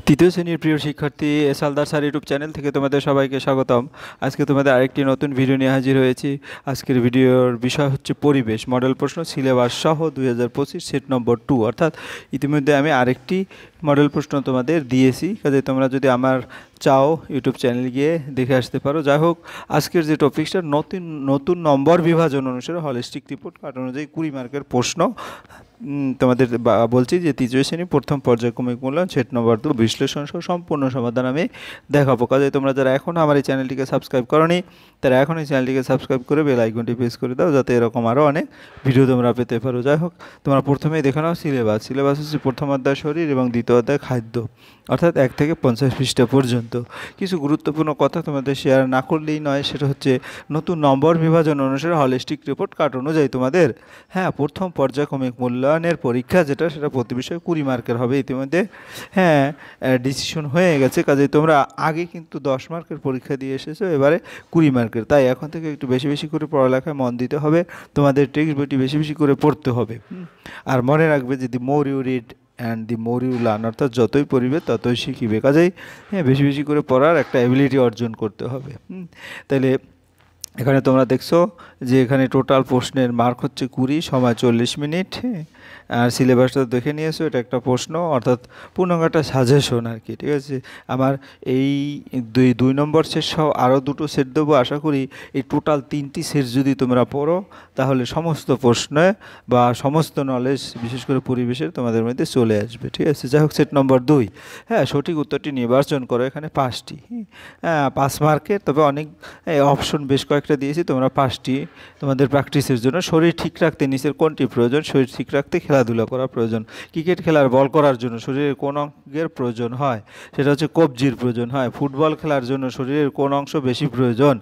তৃতীয় শ্রেণীর প্রিয় শিক্ষার্থী সালদার স্যার ইউটিউব চ্যানেল থেকে তোমাদের সবাইকে স্বাগতম। আজকে তোমাদের আরেকটি নতুন ভিডিও নিয়ে হাজির হয়েছি। আজকের ভিডিওর বিষয় হচ্ছে পরিবেশ মডেল প্রশ্ন সিলেবাস সহ 2025 সেট নম্বর 2। অর্থাৎ ইতিমধ্যে আমি আরেকটি মডেল প্রশ্ন তোমাদের দিয়েছি, কাজে তোমরা যদি আমার চাও ইউটিউব চ্যানেল গিয়ে দেখে আসতে পারো। যাই হোক, আজকের যে টপিকটা নতুন নম্বর বিভাজন অনুসারে হলিস্টিক রিপোর্ট কার্ড অনুযায়ী 20 মার্কের প্রশ্ন তোমাদের বলছি যে তৃতীয় শ্রেণী প্রথম পর্যায়ক্রমিক মূল্যায়ন সেট নম্বর 2 বিশ্লেষণ সহ সম্পূর্ণ সমাধান আমি দেখাবো। কাজে তোমরা যারা এখনও আমার এই চ্যানেলটিকে সাবস্ক্রাইব করোনি তারা এখন এই চ্যানেলটিকে সাবস্ক্রাইব করে বেল আইকনটি প্রেস করে দাও, যাতে এরকম আরও অনেক ভিডিও তোমরা পেতে পারো। যাই হোক, তোমরা প্রথমেই দেখে নাও সিলেবাস হচ্ছে প্রথম অধ্যায় শরীর এবং দ্বিতীয় অধ্যায় খাদ্য, অর্থাৎ 1 থেকে 50 পৃষ্ঠা পর্যন্ত। কিছু গুরুত্বপূর্ণ কথা তোমাদের শেয়ার না করলেই নয়, সেটা হচ্ছে নতুন নম্বর বিভাজন অনুসারে হলিস্টিক রিপোর্ট কার্ড অনুযায়ী তোমাদের প্রথম পর্যায়ক্রমিক মূল্যায়নের পরীক্ষা যেটা, সেটা প্রতি বিষয়ে 20 মার্কের হবে। ইতিমধ্যে ডিসিশন হয়ে গেছে, কাজে তোমরা আগে কিন্তু 10 মার্কের পরীক্ষা দিয়ে এসেছো, এবারে 20 মার্কের। তাই এখন থেকে একটু বেশি বেশি করে পড়ালেখায় মন দিতে হবে, তোমাদের টেক্সট বইটি বেশি বেশি করে পড়তে হবে। আর মনে রাখবে যে the more you read and the more you learn, অর্থাৎ যতই পড়িবে ততই শিখিবে। কাজেই বেশি বেশি করে পড়ার একটা অ্যাবিলিটি অর্জন করতে হবে। তাইলে এখানে তোমরা দেখছো যে এখানে টোটাল প্রশ্নের মার্ক হচ্ছে 20, সময় 40 মিনিট। আর সিলেবাসটা দেখে নিয়েছো, এটা একটা প্রশ্ন, অর্থাৎ পূর্ণাঙ্গটা সাজেশন আর কি। ঠিক আছে, আমার এই দুই নম্বর সেট সহ আরও 2টো সেট দেবো। আশা করি এই টোটাল 3টি সেট যদি তোমরা পড়ো তাহলে সমস্ত প্রশ্নে বা সমস্ত নলেজ বিশেষ করে পরিবেশের তোমাদের মধ্যে চলে আসবে। ঠিক আছে, যাই হোক, সেট নম্বর 2 সঠিক উত্তরটি নির্বাচন করো। এখানে 5টি 5 মার্কের, তবে অনেক অপশন বেশ কয়েকটা দিয়েছি, তোমরা 5টি তোমাদের প্র্যাকটিসের জন্য। শরীর ঠিক রাখতে নিচের কোনটি প্রয়োজন? শরীর ঠিক রাখতে খেলাধুলা করা প্রয়োজন। ক্রিকেট খেলার বল করার জন্য শরীরের কোন অঙ্গের প্রয়োজন হয়? সেটা হচ্ছে কবজির প্রয়োজন হয়। ফুটবল খেলার জন্য শরীরের কোন অংশ বেশি প্রয়োজন?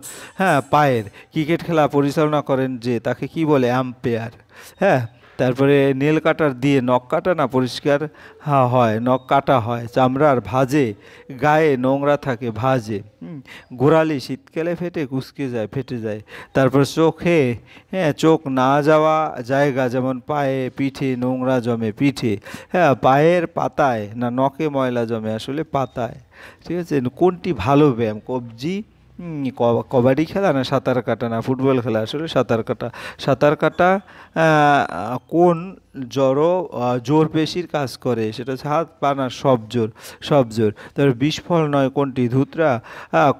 পায়ের। ক্রিকেট খেলা পরিচালনা করেন যে, তাকে কি বলে? আম্পায়ার। তারপরে নেল কাটার দিয়ে নখ কাটা না পরিষ্কার হয়, নখ কাটা হয়। চামড়ার ভাঁজে গায়ে নোংরা থাকে, ভাঁজে। গোড়ালি শীতকালে ফেটে যায়। তারপর চোখে চোখ না যাওয়া জায়গা, যেমন পায়ে পিঠে নোংরা জমে, পিঠে। পায়ের পাতায় না নখে ময়লা জমে? আসলে পাতায়। ঠিক আছে, কোনটি ভালো ব্যায়াম? কবজি কবাডি খেলা না সাঁতার কাটা না ফুটবল খেলা? আসলে সাঁতার কাটা। সাঁতার কাটা কোন জোর পেশির কাজ করে? সেটা হচ্ছে হাত, পা না সব জোর? সব জোর। তারপরে বিষ ফল নয় কোনটি? ধুতরা,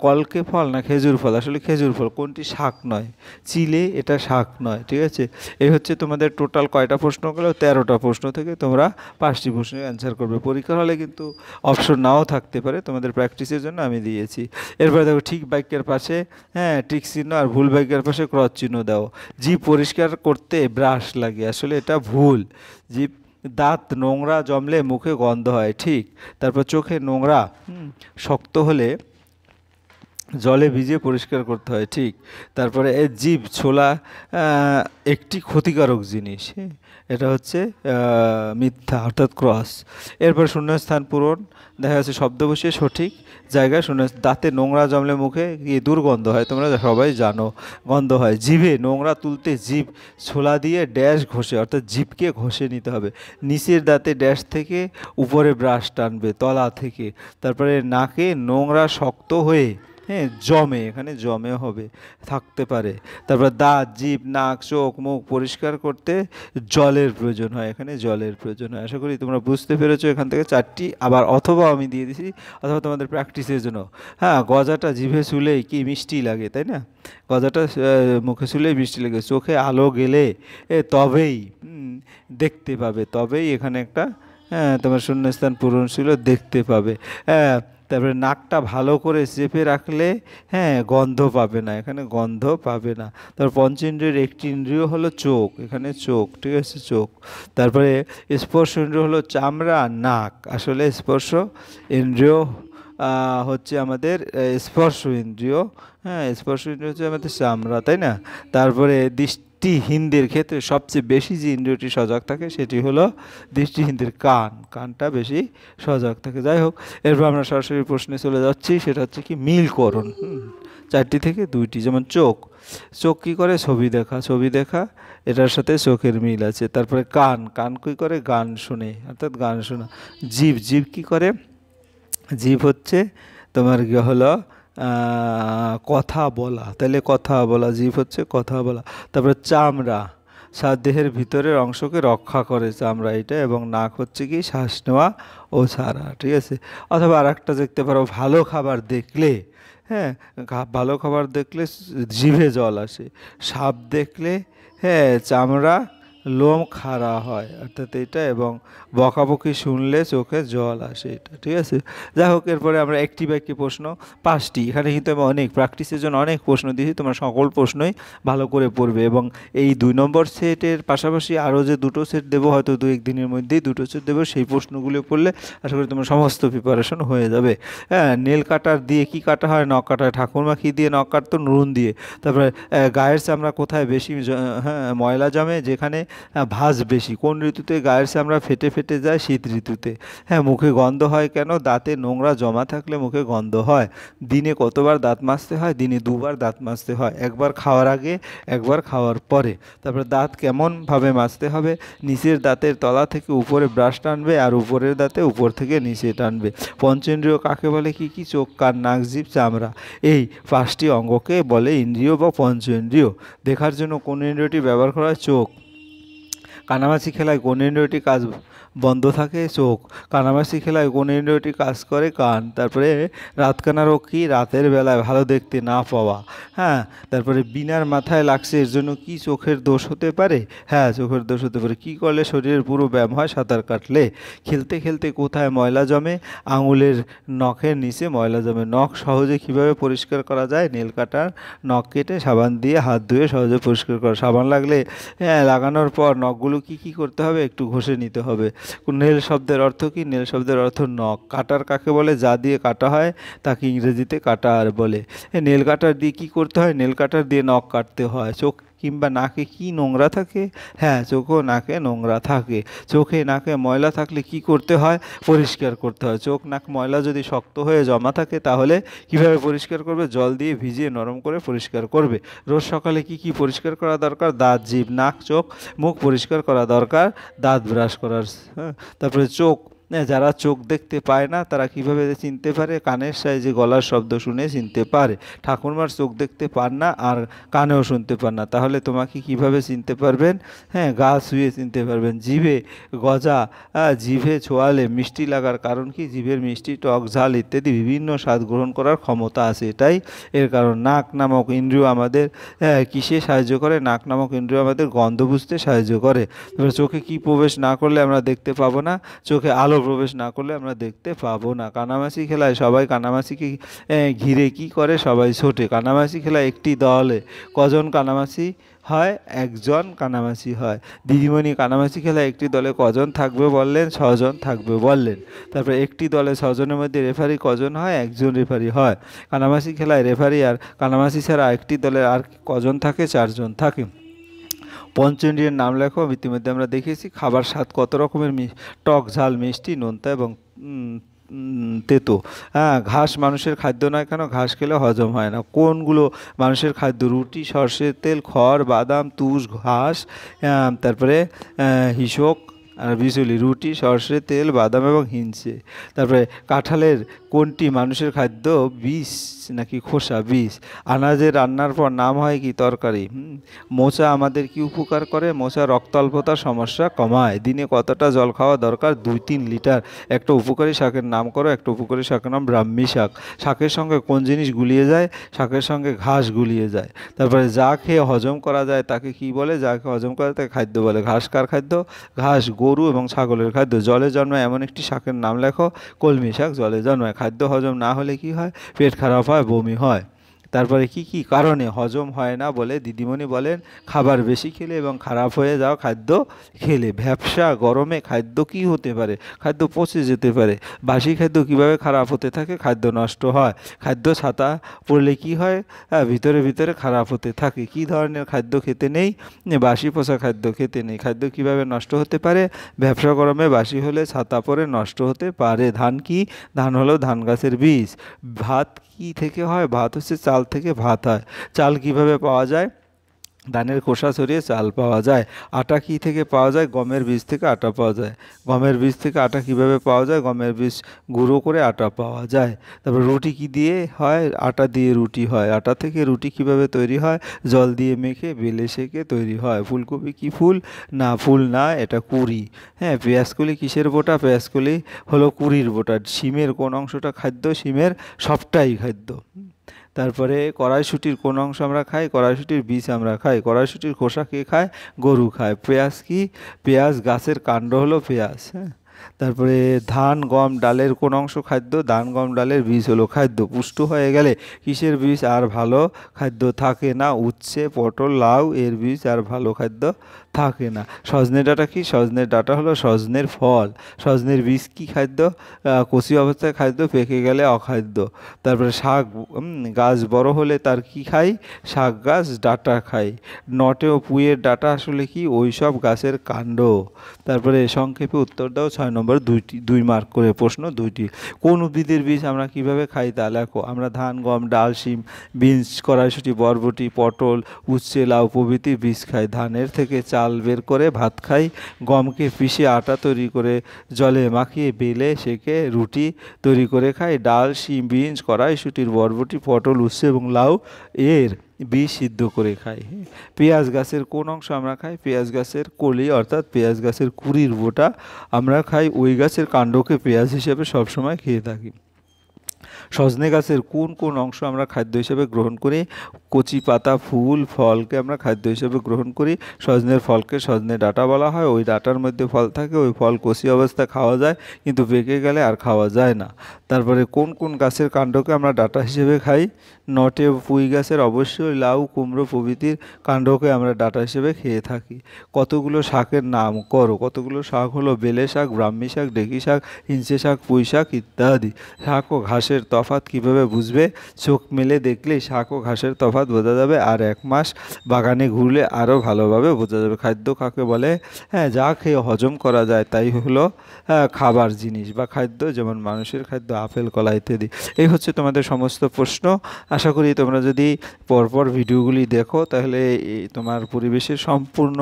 কলকে ফল না খেজুর ফল? আসলে খেজুর ফল। কোনটি শাক নয়? চিলে, এটা শাক নয়। ঠিক আছে, এই হচ্ছে তোমাদের টোটাল কয়টা প্রশ্ন গেলো? 13টা প্রশ্ন থেকে তোমরা 5টি প্রশ্নের অ্যান্সার করবে। পরীক্ষার হলে কিন্তু অপশন নাও থাকতে পারে, তোমাদের প্র্যাকটিসের জন্য আমি দিয়েছি। এরপরে দেখো, ঠিক বাক্যের পাশে টিক চিহ্ন আর ভুল বাক্যের পাশে ক্রস চিহ্ন দাও। জিভ পরিষ্কার করতে ব্রাশ লাগে? আসলে এটা ভুল। জিভ। দাঁত নোংরা জমলে মুখে গন্ধ হয়? ঠিক। তারপর চোখে নোংরা শক্ত হলে জলে ভিজিয়ে পরিষ্কার করতে হয়? ঠিক। তারপরে জিভ ছোলা একটি ক্ষতিকারক জিনিস, এটা হচ্ছে মিথ্যা, অর্থাৎ ক্রস। এরপর শূন্যস্থান পূরণ। দেখা যাচ্ছে শব্দ বসিয়ে সঠিক জায়গায় শূন্য। দাঁতে নোংরা জমলে মুখে কি দুর্গন্ধ হয়? তোমরা সবাই জানো, গন্ধ হয়। জিভে নোংরা তুলতে জিভ ছোলা দিয়ে ড্যাশ ঘষে, অর্থাৎ জিভকে ঘষে নিতে হবে। নিচের দাঁতে ড্যাশ থেকে উপরে ব্রাশ টানবে, তলা থেকে। তারপরে নাকে নোংরা শক্ত হয়ে জমে, এখানে জমে হবে, থাকতে পারে। তারপর দাঁত, জিভ, নাক, চোখ, মুখ পরিষ্কার করতে জলের প্রয়োজন হয়, এখানে জলের প্রয়োজন হয়। আশা করি তোমরা বুঝতে পেরেছো। এখান থেকে 4টি আবার অথবা আমি দিয়ে দিছি, অথবা তোমাদের প্র্যাকটিসের জন্য। গজাটা জিভে শুলেই কি মিষ্টি লাগে, তাই না? গজাটা মুখে শুলেই মিষ্টি লাগে। চোখে আলো গেলে তবেই দেখতে পাবে, তবেই এখানে একটা তোমার শূন্যস্থান পূরণ ছিল, দেখতে পাবে। তারপরে নাকটা ভালো করে চেপে রাখলে গন্ধ পাবে না, এখানে গন্ধ পাবে না। তারপর পঞ্চেন্দ্রিয়ের একটি ইন্দ্রিয় হলো চোখ, এখানে চোখ। ঠিক আছে, চোখ। তারপরে স্পর্শ ইন্দ্রিয় হলো চামড়া, নাক? আসলে স্পর্শ ইন্দ্রিয় হচ্ছে আমাদের স্পর্শ ইন্দ্রিয়। স্পর্শ ইন্দ্রিয় হচ্ছে আমাদের চামড়া, তাই না? তারপরে দৃষ্টিহীনদের ক্ষেত্রে সবচেয়ে বেশি যে ইন্দ্রিয়টি সজাগ থাকে সেটি হলো দৃষ্টিহীনদের কান। কানটা বেশি সজাগ থাকে। যাই হোক, এরপর আমরা সরাসরি প্রশ্নে চলে যাচ্ছি, সেটা হচ্ছে কি মিলকরণ। 4টি থেকে 2টি, যেমন চোখ। চোখ কী করে? ছবি দেখা। ছবি দেখা, এটার সাথে চোখের মিল আছে। তারপরে কান। কান কী করে? গান শুনে, অর্থাৎ গান শোনা। জিভ। জিভ কী করে? জিভ হচ্ছে তোমার কি হলো কথা বলা, তাহলে কথা বলা, জিভ হচ্ছে কথা বলা। তারপরে চামড়া, দেহের ভিতরের অংশকে রক্ষা করে চামড়া এটা, এবং নাক হচ্ছে কি শ্বাস নেওয়া ও ছাড়া, ঠিক আছে। অথবা আর একটা দেখতে পারো, ভালো খাবার দেখলে, হ্যাঁ, ভালো খাবার দেখলে জিভে জল আসে। সাপ দেখলে, হ্যাঁ, চামড়া লোম খাড়া হয়, অর্থাৎ এটা। এবং বকাবকি শুনলে চোখে জল আসে, এটা, ঠিক আছে। যাই হোক, এরপরে আমরা একটি প্রশ্ন 5টি, এখানে কিন্তু আমি অনেক প্র্যাকটিসের জন্য অনেক প্রশ্ন দিয়েছি, তোমরা সকল প্রশ্নই ভালো করে পড়বে। এবং এই 2 নম্বর সেটের পাশাপাশি আরও যে 2টো সেট দেবো, হয়তো 2-1 দিনের মধ্যেই 2টো সেট দেবো, সেই প্রশ্নগুলো পড়লে আশা করি তোমার সমস্ত প্রিপারেশন হয়ে যাবে। হ্যাঁ, নেল কাটার দিয়ে কি কাটা হয়? নখ কাটা হয়। ঠাকুরমা কী দিয়ে নখ কাটতো? নুন দিয়ে। তারপরে গায়ের চামড়া কোথায় বেশি হ্যাঁ ময়লা জমে? যেখানে ভাঁজ বেশি। কোন ঋতুতে গায়ের চামড়া ফেটে ফেটে যায়? শীত ঋতুতে। হ্যাঁ, মুখে গন্ধ হয় কেন? দাঁতে নোংরা জমা থাকলে মুখে গন্ধ হয়। দিনে কতবার দাঁত মাজতে হয়? দিনে 2বার দাঁত মাজতে হয়, একবার খাওয়ার আগে, একবার খাওয়ার পরে। তারপরে দাঁত কেমনভাবে মাজতে হবে? নিচের দাঁতের তলা থেকে উপরে ব্রাশ টানবে, আর উপরের দাঁতে উপর থেকে নিচে টানবে। পঞ্চেন্দ্রিয় কাকে বলে? কি কি? চোখ, কান, নাক, জিভ, চামড়া। এই 5টি অঙ্গকে বলে ইন্দ্রিয় বা পঞ্চেন্দ্রিয়। দেখার জন্য কোন ইন্দ্রিয়টি ব্যবহার করা হয়? চোখ। কানামাছি খেলায় কোন ইন্দ্রিয়টি কাজ বন্ধ থাকে? চোখ। কানামাছি খেলায় কোন ইন্দ্রিয়টি কাজ করে? কান। তারপরে রাতকানা রোগ কি? রাতের বেলায় ভালো দেখতে না পাওয়া। হ্যাঁ, তারপরে বিনার মাথায় লাগছে, এর জন্য কি চোখের দোষ হতে পারে? হ্যাঁ, চোখের দোষ হতে পারে। কী করলে শরীরের পুরো ব্যায়াম হয়? সাঁতার কাটলে। খেলতে খেলতে কোথায় ময়লা জমে? আঙুলের নখের নিচে ময়লা জমে। নখ সহজে কীভাবে পরিষ্কার করা যায়? নেল কাটার নখ কেটে সাবান দিয়ে হাত ধুয়ে সহজে পরিষ্কার করা। সাবান লাগলে, হ্যাঁ, লাগানোর পর নখগুলো কি করতে হবে? একটু ঘষে নিতে হবে। নেল শব্দের অর্থ কি? নেল শব্দের অর্থ নখ। কাটার কাকে বলে? যা দিয়ে কাটা হয় তাকে ইংরেজিতে কাটার বলে। নেল কাটার দিয়ে কি করতে হয়? নেল কাটার দিয়ে নখ কাটতে হয়। চোখ কিংবা নাকে কি নোংরা থাকে? হ্যাঁ, চোখ ও নাকে নোংরা থাকে। চোখে নাকে ময়লা থাকলে কি করতে হয়? পরিষ্কার করতে হয়। চোখ নাক ময়লা যদি শক্ত হয়ে জমা থাকে, তাহলে কিভাবে পরিষ্কার করবে? জল দিয়ে ভিজিয়ে নরম করে পরিষ্কার করবে। রোজ সকালে কি পরিষ্কার করা দরকার? দাঁত, জিভ, নাক, চোখ, মুখ পরিষ্কার করা দরকার। দাঁত ব্রাশ করার। হ্যাঁ, তারপরে চোখ, যারা চোখ দেখতে পায় না তারা কিভাবে চিনতে পারে? কানের সাহায্যে গলার শব্দ শুনে চিনতে পারে। ঠাকুরমার চোখ দেখতে পান না আর কানেও শুনতে পান না, তাহলে তোমাকে কিভাবে চিনতে পারবেন? হ্যাঁ, গা ছুঁয়ে চিনতে পারবেন। জিভে গজা, জিভে ছোঁয়ালে মিষ্টি লাগার কারণ কি? জিভের মিষ্টি, টক, ঝাল ইত্যাদি বিভিন্ন স্বাদ গ্রহণ করার ক্ষমতা আছে, এটাই এর কারণ। নাক নামক ইন্দ্রিয় আমাদের কিসে সাহায্য করে? নাক নামক ইন্দ্রিয় আমাদের গন্ধ বুঝতে সাহায্য করে। এবার চোখে কি প্রবেশ না করলে আমরা দেখতে পাবো না? চোখে আলো প্রবেশ না করলে আমরা দেখতে পাবো না। কানামাছি খেলায় সবাই কানামাছিকে ঘিরে কি করে? সবাই ছোটে। কানামাছি খেলায় একটি দলে কজন কানামাছি হয়? একজন কানামাছি হয়। দিদিমণি, কানামাছি খেলায় একটি দলে কজন থাকবে বললেন? 6 জন থাকবে বললেন। তারপরে একটি দলে 6 জনের মধ্যে রেফারি কজন হয়? একজন রেফারি হয়। কানামাছি খেলায় রেফারি আর কানামাছি ছাড়া একটি দলে আর কজন থাকে? 4 জন থাকে। পঞ্চেন্দ্রিয়ের নাম লেখো। ইতিমধ্যে আমরা দেখেছি। খাবার স্বাদ কত রকমের? টক, ঝাল, মিষ্টি, নোনতা এবং তেতো। হ্যাঁ, ঘাস মানুষের খাদ্য নয় কেন? ঘাস খেলে হজম হয় না। কোনগুলো মানুষের খাদ্য? রুটি, সর্ষের তেল, খড়, বাদাম, তুষ, ঘাস, তারপরে হিসক আর বিচুলি। রুটি, সর্ষের তেল, বাদাম এবং হিংসে। তারপরে কাঁঠালের কোনটি মানুষের খাদ্য? বীজ নাকি খোসা? বীজ। আনাজের রান্নার পর নাম হয় কি? তরকারি। মোচা আমাদের কি উপকার করে? মোচা রক্ত অল্পতার সমস্যা কমায়। দিনে কতটা জল খাওয়া দরকার? 2-3 লিটার। একটা উপকারী শাকের নাম করো। একটা উপকারী শাকের নাম ব্রাহ্মী শাক। শাকের সঙ্গে কোন জিনিস গুলিয়ে যায়? শাকের সঙ্গে ঘাস গুলিয়ে যায়। তারপরে যা খেয়ে হজম করা যায় তাকে কি বলে? যা খেয়ে হজম করা তাকে খাদ্য বলে। ঘাস কার খাদ্য? ঘাস গরু এবং ছাগলের খাদ্য। জলে জন্মায় এমন একটি শাকের নাম লেখো। কলমি শাক জলে জন্মায়। খাদ্য হজম না হলে কি হয়? পেট খারাপ হয়, বমি হয়। তারপরে কি কারণে হজম হয় না বলে দিদিমণি বলেন? খাবার বেশি খেলে এবং খারাপ হয়ে যাওয়া খাদ্য খেলে। ভ্যাপসা গরমে খাদ্য কি হতে পারে? খাদ্য পচে যেতে পারে। বাসি খাদ্য কিভাবে খারাপ হতে থাকে? খাদ্য নষ্ট হয়। খাদ্য ছাতা পড়লে কি হয়? ভিতরে ভিতরে খারাপ হতে থাকে। কি ধরনের খাদ্য খেতে নেই? বাসি পচা খাদ্য খেতে নেই। খাদ্য কিভাবে নষ্ট হতে পারে? ভ্যাপসা গরমে বাসি হলে ছাতা পরে নষ্ট হতে পারে। ধান কি? ধান হলো ধান গাছের বীজ। ভাত কি থেকে হয়? ভাত হচ্ছে চাল থেকে ভাত হয়। চাল কিভাবে পাওয়া যায়? ধানের খোসা ছড়িয়ে চাল পাওয়া যায়। আটা কি থেকে পাওয়া যায়? গমের বীজ থেকে আটা পাওয়া যায়। গমের বীজ থেকে আটা কিভাবে পাওয়া যায়? গমের বীজ গুঁড়ো করে আটা পাওয়া যায়। তারপর রুটি কি দিয়ে হয়? আটা দিয়ে রুটি হয়। আটা থেকে রুটি কিভাবে তৈরি হয়? জল দিয়ে মেখে বেলে সেঁকে তৈরি হয়। ফুলকপি কি ফুল? না, ফুল না, এটা কুঁড়ি। হ্যাঁ, পেঁয়াজকলি কিসের বোটা? পেঁয়াজকলি হলো কুঁড়ির বোটা। শিমের কোন অংশটা খাদ্য? শিমের সবটাই খাদ্য। তারপরে কড়াইশুঁটির কোন অংশ আমরা খাই? কড়াইশুঁটির বীজ আমরা খাই। কড়াইশুঁটির খোসা কে খায়? গরু খায়। পেঁয়াজ কি? পেঁয়াজ গাছের কাণ্ড হলো পেঁয়াজ। হ্যাঁ, তারপরে ধান গম ডালের কোন অংশ খাদ্য? ধান গম ডালের বীজ হলো খাদ্য। পুষ্ট হয়ে গেলে কিসের বীজ আর ভালো খাদ্য থাকে না? উচ্ছে পটল লাউ এর বীজ আর ভালো খাদ্য থাকে না। সজনে ডাঁটা কি? সজনের ডাঁটা হলো সজনের ফল। সজনের বীজ কি খাদ্য? কচি অবস্থায় খাদ্য, পেকে গেলে অখাদ্য। তারপরে শাক গাছ বড় হলে তার কি খাই? শাক গাছ ডাঁটা খাই। নটে ও পুঁইয়ের ডাঁটা আসলে কি? ওই সব গাছের কাণ্ড। তারপরে সংক্ষেপে উত্তর দাও 6 নম্বর 2 মার্ক করে প্রশ্ন 2টি। কোন উদ্ভিদের বীজ আমরা কিভাবে খাই তা লেখো। আমরা ধান গম ডাল শিম বিনস কড়াইশুঁটি বরবটি পটল উচ্ছে লাউ প্রভৃতি বীজ খাই। ধানের থেকে চাল বের করে ভাত খাই। গমকে পিষে আটা তৈরি করে জলে মাখিয়ে বেলে সেঁকে রুটি তৈরি করে খাই। ডাল শিম বিনস কড়াইশুঁটির বরবটি পটল উচ্ছে এবং লাউ এর বীজ সিদ্ধ করে খাই। পেঁয়াজ গাছের কোন অংশ আমরা খাই? পেঁয়াজ গাছের কলি অর্থাৎ পেঁয়াজ গাছের কুঁড়ির বোটা আমরা খাই। ওই গাছের কাণ্ডকে পেঁয়াজ হিসেবে সবসময় খেয়ে থাকি। সজনে গাছের কোন কোন অংশ আমরা খাদ্য হিসেবে গ্রহণ করি? কচি পাতা ফুল ফলকে আমরা খাদ্য হিসেবে গ্রহণ করি। সজনের ফলকে সজনে ডাঁটা বলা হয়। ওই ডাঁটার মধ্যে ফল থাকে। ওই ফল কচি অবস্থায় খাওয়া যায়, কিন্তু পেকে গেলে আর খাওয়া যায় না। তারপরে কোন কোন গাছের কাণ্ডকে আমরা ডাঁটা হিসেবে খাই? নটে পুঁই গাছের অবশ্যই লাউ কুমড়ো প্রভৃতির কাণ্ডকে আমরা ডাঁটা হিসেবে খেয়ে থাকি। কতগুলো শাকের নাম করো। কতগুলো শাক হলো? বেলে শাক ব্রাহ্মী শাক ঢেঁকি শাক হিঞ্চে শাক পুঁই শাক ইত্যাদি। শাক ও ঘাসের তফাৎ কিভাবে বুঝবে? চোখ মেলে দেখলেই শাক ও ঘাসের তফাৎ বোঝা যাবে। আর 1 মাস বাগানে ঘুরলে আরও ভালোভাবে বোঝা যাবে। খাদ্য কাকে বলে? হ্যাঁ, যা খেয়ে হজম করা যায় তাই হলো খাবার জিনিস বা খাদ্য। যেমন মানুষের খাদ্য আপেল কলা ইত্যাদি। এই হচ্ছে তোমাদের সমস্ত প্রশ্ন। আশা করি তোমরা যদি পরপর ভিডিওগুলি দেখো তাহলে তোমার পরিবেশের সম্পূর্ণ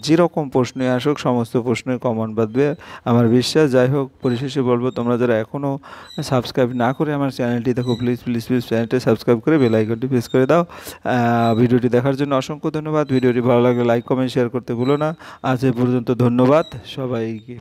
যেরকম প্রশ্নই আসুক সমস্ত প্রশ্নই কমন বাঁধবে আমার বিশ্বাস। যাই হোক, পরিশেষে বলবো তোমরা যারা এখনও সাবস্ক্রাইব না করে আমার চ্যানেলটি দেখো, প্লিজ প্লিজ প্লিজ চ্যানেলটি সাবস্ক্রাইব করে বেল আইকনটি প্রেস করে দাও। ভিডিওটি দেখার জন্য অসংখ্য ধন্যবাদ। ভিডিওটি ভালো লাগলে লাইক কমেন্ট শেয়ার করতে ভুলো না। আজ এ পর্যন্ত, ধন্যবাদ সবাইকে।